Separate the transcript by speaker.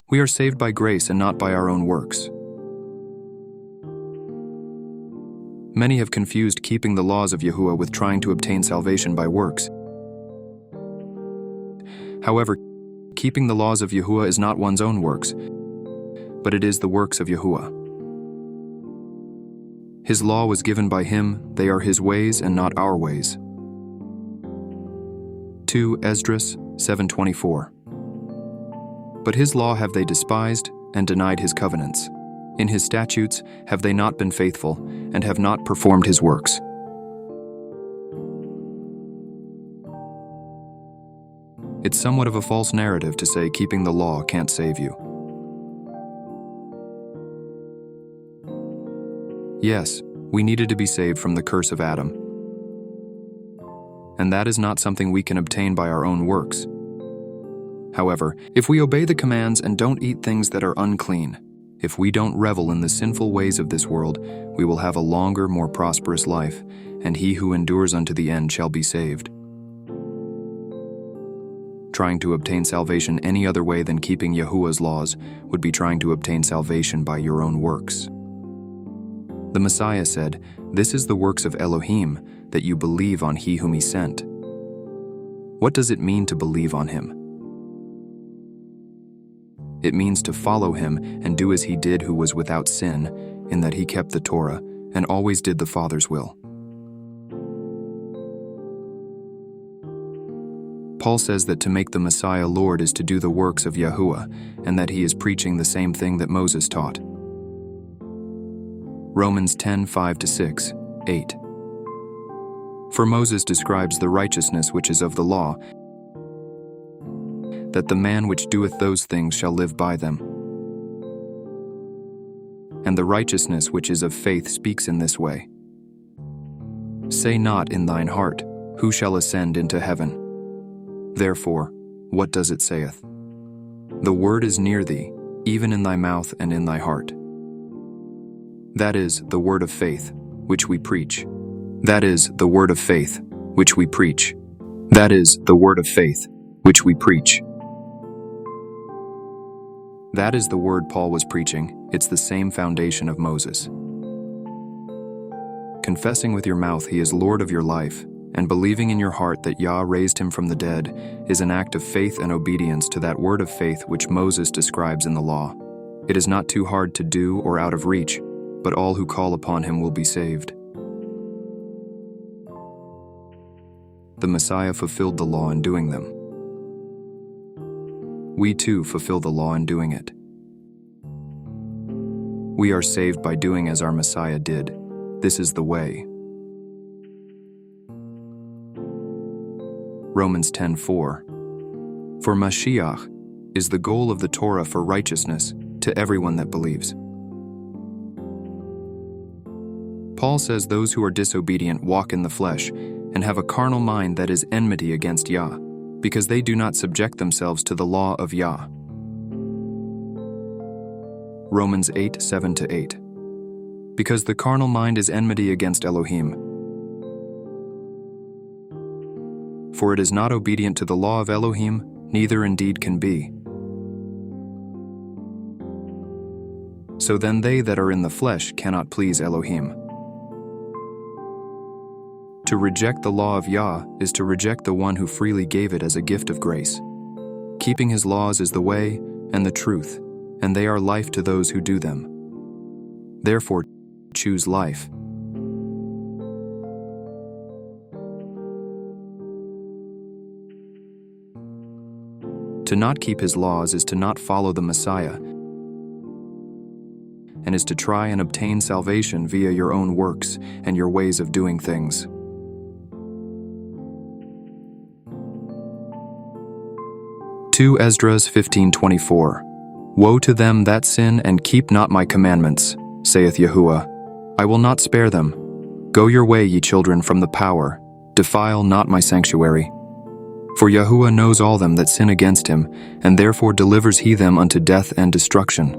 Speaker 1: We are saved by grace and not by our own works. Many have confused keeping the laws of Yahuwah with trying to obtain salvation by works. However, keeping the laws of Yahuwah is not one's own works, but it is the works of Yahuwah. His law was given by him, they are his ways and not our ways. 2 Esdras 7:24. But his law have they despised and denied his covenants. In his statutes have they not been faithful and have not performed his works. It's somewhat of a false narrative to say keeping the law can't save you. Yes, we needed to be saved from the curse of Adam. And that is not something we can obtain by our own works. However, if we obey the commands and don't eat things that are unclean, if we don't revel in the sinful ways of this world, we will have a longer, more prosperous life, and he who endures unto the end shall be saved. Trying to obtain salvation any other way than keeping Yahuwah's laws would be trying to obtain salvation by your own works. The Messiah said, "This is the works of Elohim, that you believe on he whom he sent." What does it mean to believe on him? It means to follow him and do as he did who was without sin, in that he kept the Torah and always did the Father's will. Paul says that to make the Messiah Lord is to do the works of Yahuwah, and that he is preaching the same thing that Moses taught. Romans 10:5-6, 8. For Moses describes the righteousness which is of the law, that the man which doeth those things shall live by them. And the righteousness which is of faith speaks in this way. Say not in thine heart, who shall ascend into heaven? Therefore, what does it saith? The word is near thee, even in thy mouth and in thy heart. That is the word of faith, which we preach. That is the word of faith, which we preach. That is the word of faith, which we preach. That is the word Paul was preaching. It's the same foundation of Moses. Confessing with your mouth he is Lord of your life, and believing in your heart that Yah raised him from the dead, is an act of faith and obedience to that word of faith which Moses describes in the law. It is not too hard to do or out of reach, but all who call upon him will be saved. The Messiah fulfilled the law in doing them. We too fulfill the law in doing it. We are saved by doing as our Messiah did. This is the way. Romans 10:4. For Mashiach is the goal of the Torah for righteousness to everyone that believes. Paul says those who are disobedient walk in the flesh and have a carnal mind that is enmity against Yah, because they do not subject themselves to the law of Yah. Romans 8:7-8. Because the carnal mind is enmity against Elohim. For it is not obedient to the law of Elohim, neither indeed can be. So then they that are in the flesh cannot please Elohim. To reject the law of Yah is to reject the one who freely gave it as a gift of grace. Keeping his laws is the way and the truth, and they are life to those who do them. Therefore, choose life. To not keep his laws is to not follow the Messiah, and is to try and obtain salvation via your own works and your ways of doing things. Esdras 15:24. Woe to them that sin and keep not my commandments, saith Yahuwah. I will not spare them. Go your way, ye children, from the power. Defile not my sanctuary. For Yahuwah knows all them that sin against him, and therefore delivers he them unto death and destruction.